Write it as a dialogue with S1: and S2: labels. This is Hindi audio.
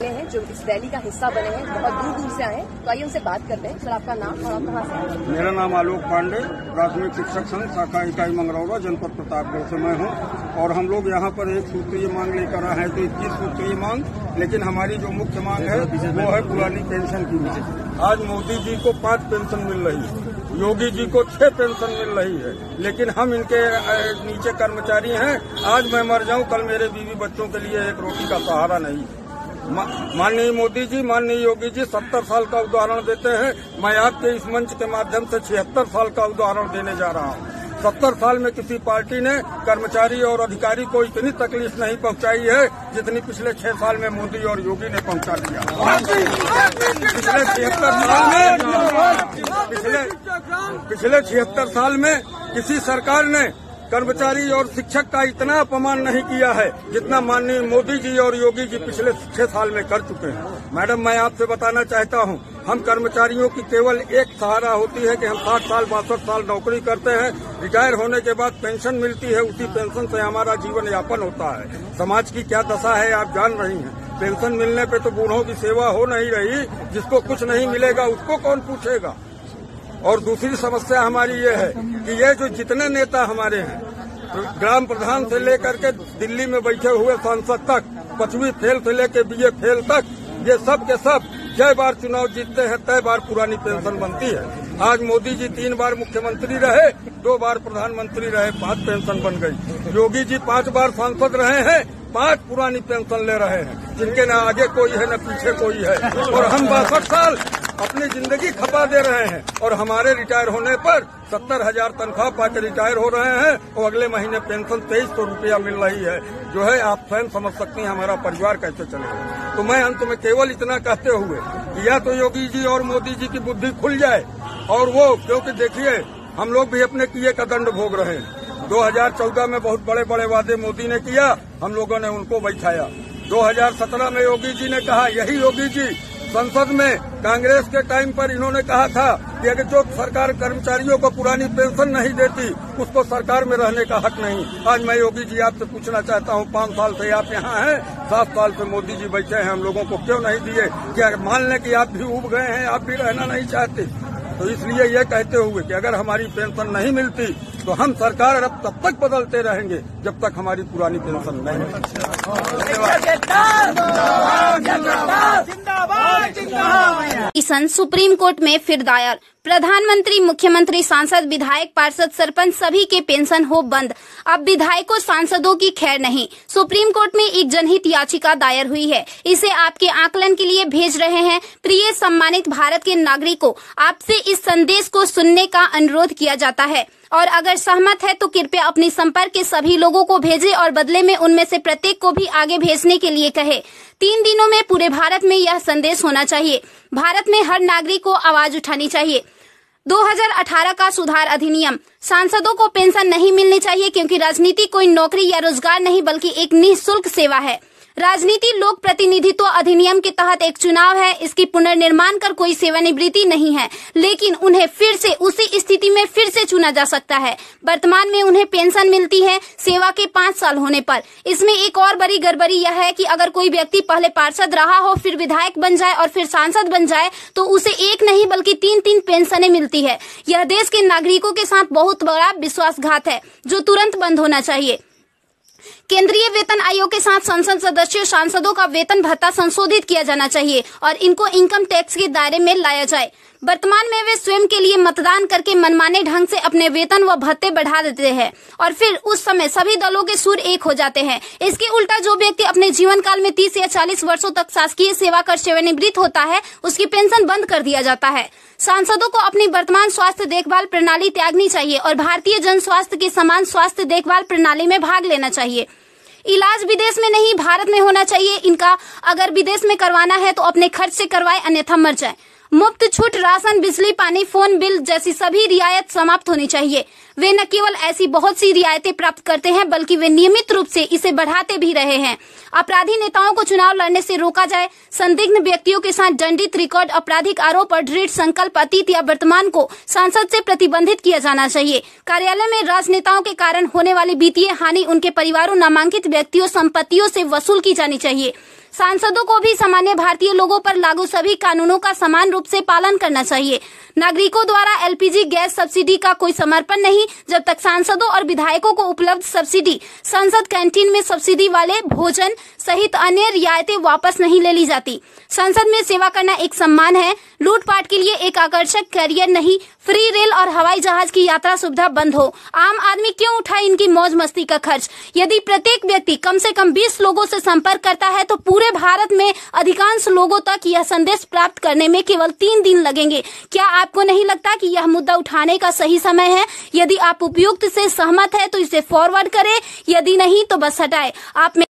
S1: हैं जो इस रैली का हिस्सा बने हैं, बहुत दूर दूर से आए हैं। तो आइए उनसे बात करते हैं। सर, आपका नाम और आप कहाँ से आए?
S2: मेरा नाम आलोक पांडे, प्राथमिक शिक्षक संघ शाखा इकाई मंगरौला, जनपद प्रतापगढ़ से मैं हूँ। और हम लोग यहाँ पर एक सूत्रीय मांग लेकर आए हैं, तो 21 सूत्रीय मांग, लेकिन हमारी जो मुख्य मांग है वो है पुरानी पेंशन की। आज मोदी जी को 5 पेंशन मिल रही है, योगी जी को 6 पेंशन मिल रही है, लेकिन हम इनके नीचे कर्मचारी हैं। आज मैं मर जाऊं, कल मेरे बीवी बच्चों के लिए एक रोटी का सहारा नहीं। माननीय मोदी जी, माननीय योगी जी 70 साल का उदाहरण देते हैं। मैं आपके इस मंच के माध्यम से 76 साल का उदाहरण देने जा रहा हूँ। 70 साल में किसी पार्टी ने कर्मचारी और अधिकारी को इतनी तकलीफ नहीं पहुंचाई है जितनी पिछले 6 साल में मोदी और योगी ने पहुंचा दिया। पिछले 76 साल में किसी सरकार ने कर्मचारी और शिक्षक का इतना अपमान नहीं किया है जितना माननीय मोदी जी और योगी जी पिछले 6 साल में कर चुके हैं। मैडम, मैं आपसे बताना चाहता हूं, हम कर्मचारियों की केवल एक सहारा होती है कि हम 60 साल 62 साल नौकरी करते हैं, रिटायर होने के बाद पेंशन मिलती है, उसी पेंशन से हमारा जीवन यापन होता है। समाज की क्या दशा है आप जान रही हैं। पेंशन मिलने पे तो बूढ़ों की सेवा हो नहीं रही, जिसको कुछ नहीं मिलेगा उसको कौन पूछेगा। और दूसरी समस्या हमारी ये है कि ये जो जितने नेता हमारे हैं, ग्राम प्रधान से लेकर के दिल्ली में बैठे हुए सांसद तक, 5वीं फेल से लेकर BA फेल तक, ये सब के सब जय बार चुनाव जीतते हैं तय बार पुरानी पेंशन बनती है। आज मोदी जी 3 बार मुख्यमंत्री रहे, 2 बार प्रधानमंत्री रहे, 5 पेंशन बन गई। योगी जी 5 बार सांसद रहे हैं, 5 पुरानी पेंशन ले रहे हैं, जिनके न आगे कोई है न पीछे कोई है। और हम 62 साल अपनी जिंदगी खपा दे रहे हैं और हमारे रिटायर होने पर 70,000 तनख्वाह पाकर रिटायर हो रहे हैं और अगले महीने पेंशन 2300 रुपया मिल रही है। जो है आप स्वयं समझ सकती हैं हमारा परिवार कैसे चलेगा। तो मैं अंत में केवल इतना कहते हुए कि या तो योगी जी और मोदी जी की बुद्धि खुल जाए, और वो, क्योंकि देखिए हम लोग भी अपने किए का दंड भोग रहे हैं। 2014 में बहुत बड़े बड़े वादे मोदी ने किया, हम लोगों ने उनको बैठाया। 2017 में योगी जी ने कहा, यही योगी जी संसद में कांग्रेस के टाइम पर इन्होंने कहा था कि अगर जो सरकार कर्मचारियों को पुरानी पेंशन नहीं देती उसको सरकार में रहने का हक नहीं। आज मैं योगी जी आपसे पूछना चाहता हूँ, 5 साल से आप यहाँ हैं, 7 साल से मोदी जी बैठे हैं, हम लोगों को क्यों नहीं दिए? क्या मान लें कि आप भी उब गए हैं, आप भी रहना नहीं चाहते? तो इसलिए ये कहते हुए कि अगर हमारी पेंशन नहीं मिलती तो हम सरकार अब तब तक बदलते रहेंगे जब तक हमारी पुरानी पेंशन नहीं मिलती।
S3: किसान सुप्रीम कोर्ट में फिर दायर। प्रधानमंत्री, मुख्यमंत्री, सांसद, विधायक, पार्षद, सरपंच सभी के पेंशन हो बंद। अब विधायकों, सांसदों की खैर नहीं। सुप्रीम कोर्ट में एक जनहित याचिका दायर हुई है, इसे आपके आकलन के लिए भेज रहे हैं। प्रिय सम्मानित भारत के नागरिकों, आपसे इस संदेश को सुनने का अनुरोध किया जाता है और अगर सहमत है तो कृपया अपने संपर्क के सभी लोगों को भेजें और बदले में उनमें से प्रत्येक को भी आगे भेजने के लिए कहे। 3 दिनों में पूरे भारत में यह संदेश होना चाहिए। भारत में हर नागरिक को आवाज उठानी चाहिए। 2018 का सुधार अधिनियम, सांसदों को पेंशन नहीं मिलनी चाहिए क्योंकि राजनीति कोई नौकरी या रोजगार नहीं बल्कि एक निःशुल्क सेवा है। राजनीति लोक प्रतिनिधित्व अधिनियम के तहत एक चुनाव है, इसकी पुनर्निर्माण कर कोई सेवानिवृत्ति नहीं है, लेकिन उन्हें फिर से उसी स्थिति में फिर से चुना जा सकता है। वर्तमान में उन्हें पेंशन मिलती है सेवा के 5 साल होने पर। इसमें एक और बड़ी गड़बड़ी यह है कि अगर कोई व्यक्ति पहले पार्षद रहा हो, फिर विधायक बन जाए और फिर सांसद बन जाए तो उसे एक नहीं बल्कि 3-3 पेंशनें मिलती है। यह देश के नागरिकों के साथ बहुत बड़ा विश्वासघात है जो तुरंत बंद होना चाहिए। केंद्रीय वेतन आयोग के साथ संसद सदस्यों, सांसदों का वेतन भत्ता संशोधित किया जाना चाहिए और इनको इनकम टैक्स के दायरे में लाया जाए। वर्तमान में वे स्वयं के लिए मतदान करके मनमाने ढंग से अपने वेतन व भत्ते बढ़ा देते हैं और फिर उस समय सभी दलों के सुर एक हो जाते हैं। इसके उल्टा जो व्यक्ति अपने जीवन काल में 30 या 40 वर्षों तक शासकीय सेवा कर सेवानिवृत्त होता है, उसकी पेंशन बंद कर दिया जाता है। सांसदों को अपनी वर्तमान स्वास्थ्य देखभाल प्रणाली त्यागनी चाहिए और भारतीय जन स्वास्थ्य के समान स्वास्थ्य देखभाल प्रणाली में भाग लेना चाहिए। इलाज विदेश में नहीं भारत में होना चाहिए इनका। अगर विदेश में करवाना है तो अपने खर्च से करवाए, अन्यथा मर जाए। मुफ्त छूट राशन, बिजली, पानी, फोन बिल जैसी सभी रियायत समाप्त होनी चाहिए। वे न केवल ऐसी बहुत सी रियायतें प्राप्त करते हैं बल्कि वे नियमित रूप से इसे बढ़ाते भी रहे हैं। अपराधी नेताओं को चुनाव लड़ने से रोका जाए। संदिग्ध व्यक्तियों के साथ दंडित रिकॉर्ड, आपराधिक आरोप और दृढ़ संकल्प अतीत या वर्तमान को संसद से प्रतिबंधित किया जाना चाहिए। कार्यालय में राजनेताओं के कारण होने वाली वित्तीय हानि उनके परिवारों, नामांकित व्यक्तियों, संपत्तियों से वसूल की जानी चाहिए। सांसदों को भी सामान्य भारतीय लोगों पर लागू सभी कानूनों का समान रूप से पालन करना चाहिए। नागरिकों द्वारा एलपीजी गैस सब्सिडी का कोई समर्पण नहीं जब तक सांसदों और विधायकों को उपलब्ध सब्सिडी, संसद कैंटीन में सब्सिडी वाले भोजन सहित अन्य रियायतें वापस नहीं ले ली जाती। संसद में सेवा करना एक सम्मान है, लूटपाट के लिए एक आकर्षक कैरियर नहीं। फ्री रेल और हवाई जहाज की यात्रा सुविधा बंद हो। आम आदमी क्यों उठाए इनकी मौज मस्ती का खर्च? यदि प्रत्येक व्यक्ति कम से कम 20 लोगों से संपर्क करता है तो पूरे भारत में अधिकांश लोगों तक यह संदेश प्राप्त करने में केवल 3 दिन लगेंगे। क्या आपको नहीं लगता कि यह मुद्दा उठाने का सही समय है? यदि आप उपयुक्त से सहमत है तो इसे फॉरवर्ड करें, यदि नहीं तो बस हटाए। आप